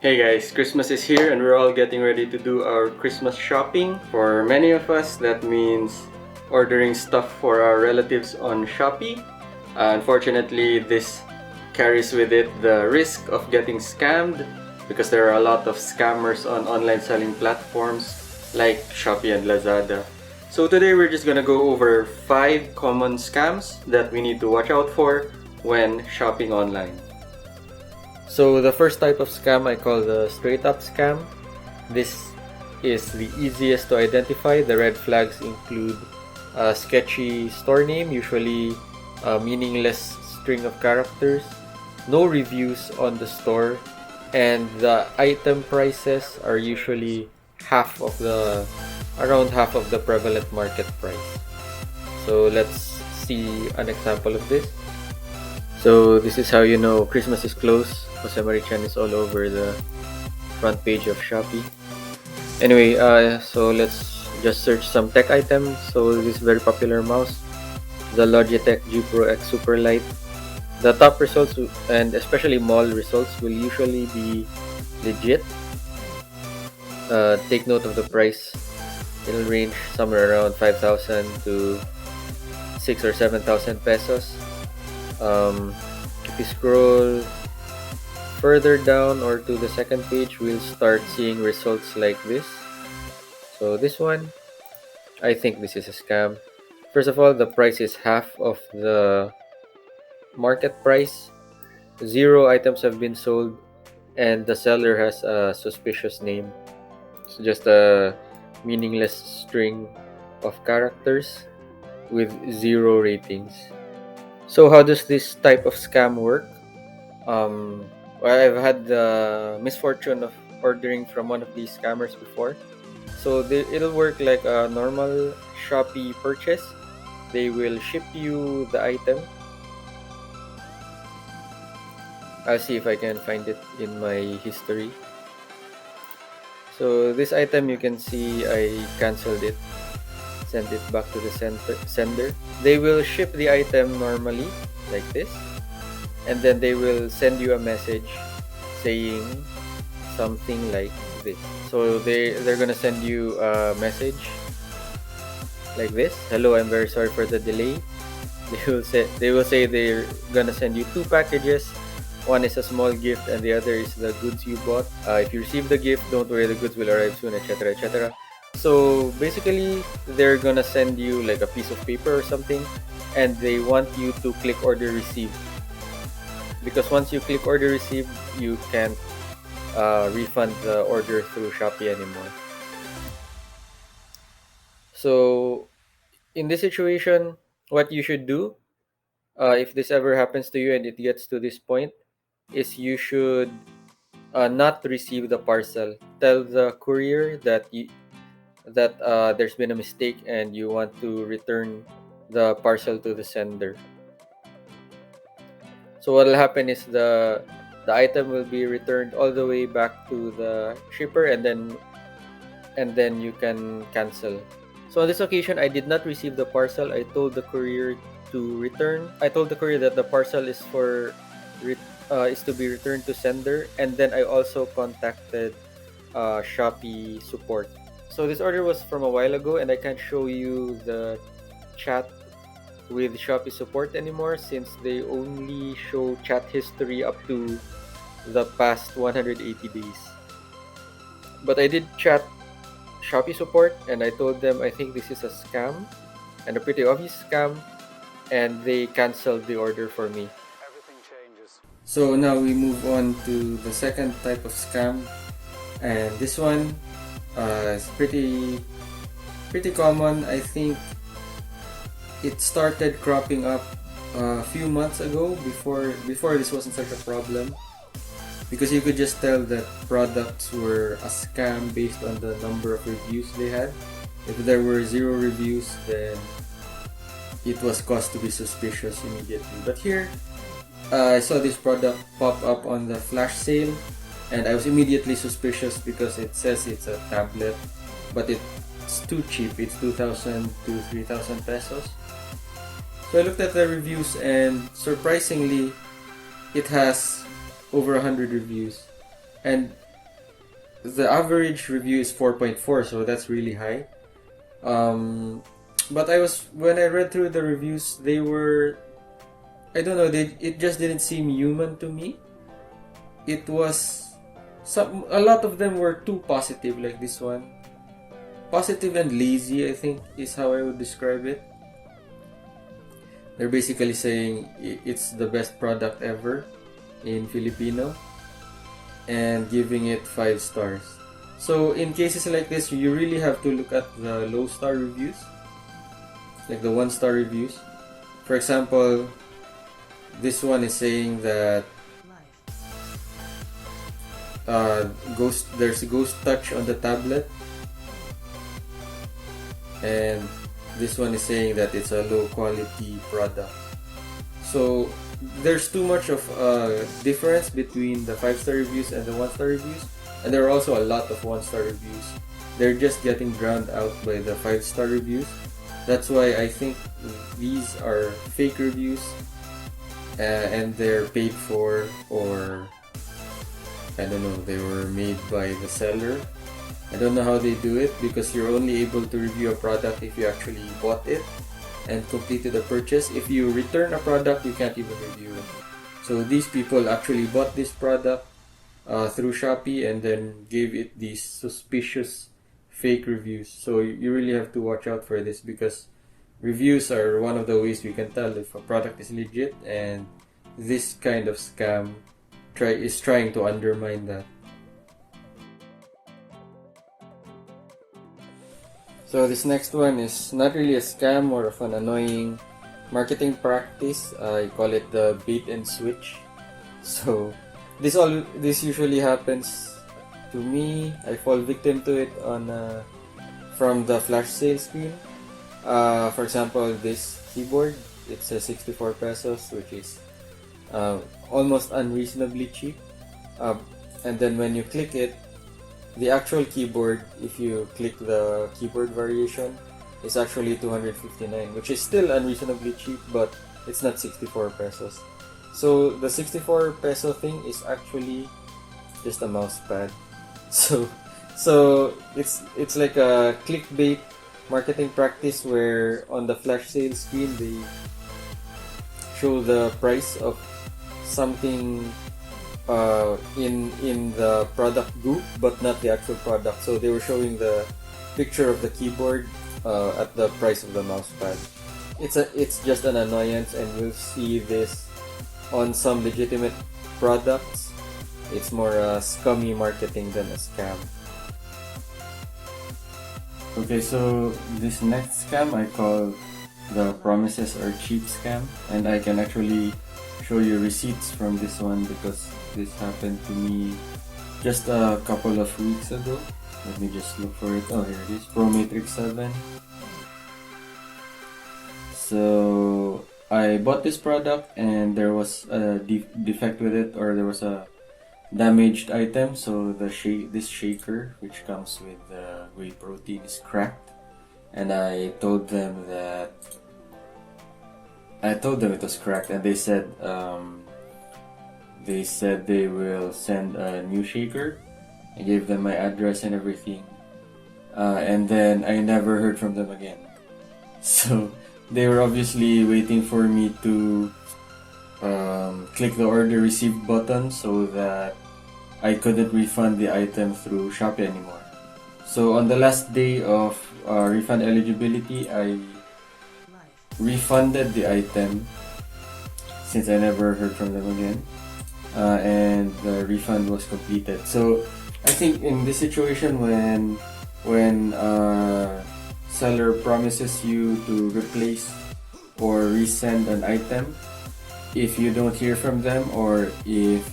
Hey guys, Christmas is here and we're all getting ready to do our Christmas shopping. For many of us, that means ordering stuff for our relatives on Shopee. Unfortunately, this carries with it the risk of getting scammed because there are a lot of scammers on online selling platforms like Shopee and Lazada. So today we're just gonna go over 5 common scams that we need to watch out for when shopping online. So the first type of scam I call the straight up scam. This is the easiest to identify. The red flags include a sketchy store name, usually a meaningless string of characters, no reviews on the store, and the item prices are usually around half of the prevalent market price. So let's see an example of this. So this is how you know Christmas is close. Jose Marichan is all over the front page of Shopee. Anyway, so let's just search some tech items. So this very popular mouse, the Logitech G Pro X Super Light. The top results and especially mall results will usually be legit. Take note of the price. It'll range somewhere around 5,000 to 6 or 7,000 pesos. If you scroll further down or to the second page, we'll start seeing results like this. So this one, I think this is a scam. First of all, the price is half of the market price. 0 items have been sold and the seller has a suspicious name. It's just a meaningless string of characters with 0 ratings. So how does this type of scam work? Well, I've had the misfortune of ordering from one of these scammers before. So it'll work like a normal Shopee purchase. They will ship you the item. I'll see if I can find it in my history. So this item, you can see I canceled it, sent it back to the sender. They will ship the item normally like this, and then they will send you a message saying something like this. So they're gonna send you a message like this: hello, I'm very sorry for the delay. They will say they're gonna send you 2 packages. One is a small gift and the other is the goods you bought. If you receive the gift, don't worry, the goods will arrive soon, etc., etc. So basically, they're gonna send you like a piece of paper or something, and they want you to click order receive. Because once you click order receive, you can't refund the order through Shopee anymore. So in this situation, what you should do, if this ever happens to you and it gets to this point, is you should not receive the parcel. Tell the courier that there's been a mistake and you want to return the parcel to the sender. So what will happen is the item will be returned all the way back to the shipper, and then you can cancel. So on this occasion, I did not receive the parcel. I told the courier to return. I told the courier that the parcel is is to be returned to sender, and then I also contacted Shopee support. So this order was from a while ago, and I can't show you the chat with Shopee support anymore since they only show chat history up to the past 180 days. But I did chat Shopee support and I told them I think this is a scam and a pretty obvious scam, and they canceled the order for me. Everything changes. So now we move on to the second type of scam, and this one is pretty common. I think it started cropping up a few months ago before this wasn't such a problem, because you could just tell that products were a scam based on the number of reviews they had. If there were 0 reviews, then it was caused to be suspicious immediately. But here, I saw this product pop up on the flash sale, and I was immediately suspicious because it says it's a tablet, but it's too cheap. It's 2,000 to 3,000 pesos. So I looked at the reviews, and surprisingly, it has over 100 reviews. And the average review is 4.4, so that's really high. But when I read through the reviews, they were, I don't know, it just didn't seem human to me. It was a lot of them were too positive, like this one. Positive and lazy, I think, is how I would describe it. They're basically saying it's the best product ever in Filipino and giving it 5 stars. So in cases like this, you really have to look at the low star reviews, like the 1-star reviews. For example, this one is saying that there's a ghost touch on the tablet, and this one is saying that it's a low quality product. So there's too much of a difference between the 5-star reviews and the 1-star reviews, and there are also a lot of 1-star reviews. They're just getting drowned out by the 5-star reviews. That's why I think these are fake reviews, and they're paid for, or I don't know, they were made by the seller. I don't know how they do it, because you're only able to review a product if you actually bought it and completed the purchase. If you return a product, you can't even review it. So these people actually bought this product through Shopee and then gave it these suspicious fake reviews. So you really have to watch out for this, because reviews are one of the ways we can tell if a product is legit, and this kind of scam is trying to undermine that. So this next one is not really a scam, more of an annoying marketing practice. I call it the bait and switch. So this usually happens to me. I fall victim to it from the flash sale screen. For example, this keyboard, it's 64 pesos, which is almost unreasonably cheap. And then when you click it, the actual keyboard, if you click the keyboard variation, is actually 259, which is still unreasonably cheap, but it's not 64 pesos. So the 64 peso thing is actually just a mouse pad. So it's like a clickbait marketing practice, where on the flash sale screen they show the price of something in the product group, but not the actual product. So they were showing the picture of the keyboard at the price of the mouse pad. It's just an annoyance, and you'll see this on some legitimate products. It's more scummy marketing than a scam. Okay, so this next scam I call the promises are cheap scam, and I can actually show you receipts from this one, because this happened to me just a couple of weeks ago. Let me just look for it. Oh, here it is, Pro Matrix 7. So I bought this product and there was a defect with it, or there was a damaged item. So this shaker, which comes with whey protein, is cracked, and I told them it was cracked, and they said they will send a new shaker. I gave them my address and everything, and then I never heard from them again. So they were obviously waiting for me to click the order received button so that I couldn't refund the item through Shopee anymore. So on the last day of refund eligibility, I refunded the item, since I never heard from them again, and the refund was completed. So I think in this situation, when seller promises you to replace or resend an item, if you don't hear from them, or if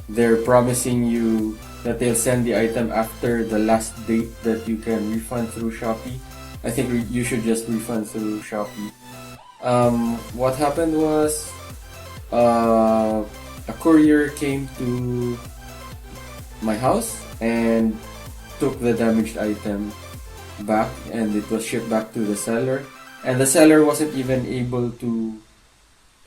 they're promising you that they'll send the item after the last date that you can refund through Shopee, I think you should just refund through Shopee. What happened was a courier came to my house and took the damaged item back, and it was shipped back to the seller, and the seller wasn't even able to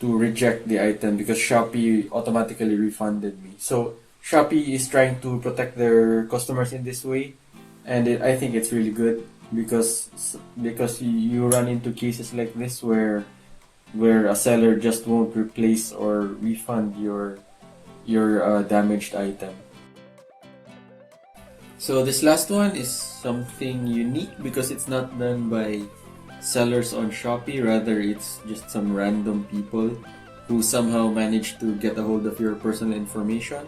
reject the item because Shopee automatically refunded me. So Shopee is trying to protect their customers in this way, and I think it's really good because you run into cases like this where a seller just won't replace or refund your damaged item. So this last one is something unique because it's not done by sellers on Shopee, rather it's just some random people who somehow managed to get a hold of your personal information.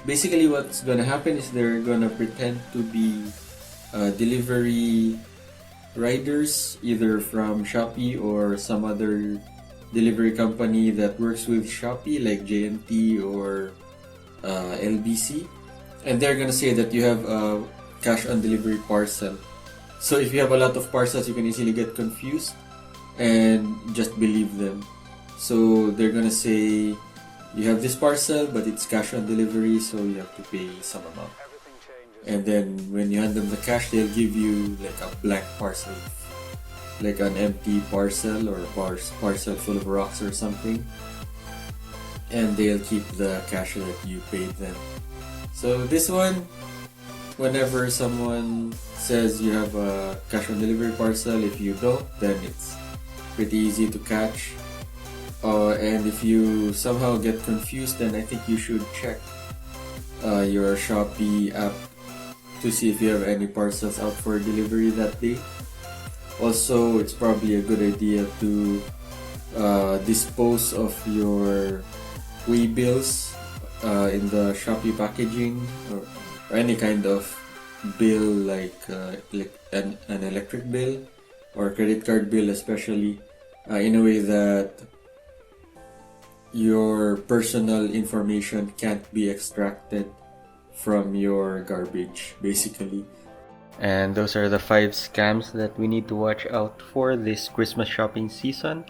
Basically what's gonna happen is they're gonna pretend to be delivery riders either from Shopee or some other delivery company that works with Shopee like JNT or LBC, and they're gonna say that you have a cash on delivery parcel. So if you have a lot of parcels, you can easily get confused and just believe them. So they're gonna say you have this parcel, but it's cash on delivery, so you have to pay some amount. And then when you hand them the cash, they'll give you like a blank parcel, like an empty parcel or parcel full of rocks or something. And they'll keep the cash that you paid them. So this one, whenever someone says you have a cash on delivery parcel, if you don't, then it's pretty easy to catch. And if you somehow get confused, then I think you should check your Shopee app to see if you have any parcels out for delivery that day. Also, it's probably a good idea to dispose of your way bills in the Shopee packaging or any kind of bill like an electric bill or credit card bill, especially in a way that your personal information can't be extracted from your garbage, basically. And those are the 5 scams that we need to watch out for this Christmas shopping season.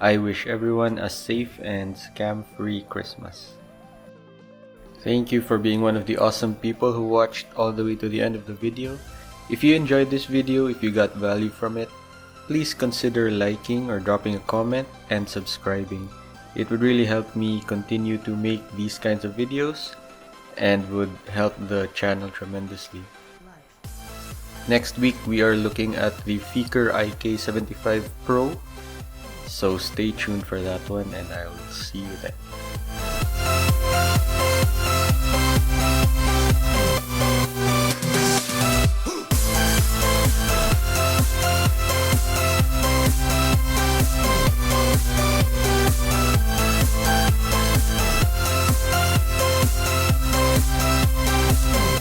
I wish everyone a safe and scam-free Christmas. Thank you for being one of the awesome people who watched all the way to the end of the video. If you enjoyed this video, if you got value from it, please consider liking or dropping a comment and subscribing. It would really help me continue to make these kinds of videos and would help the channel tremendously. Next week, we are looking at the Feeker IK75 Pro, so stay tuned for that one and I will see you then.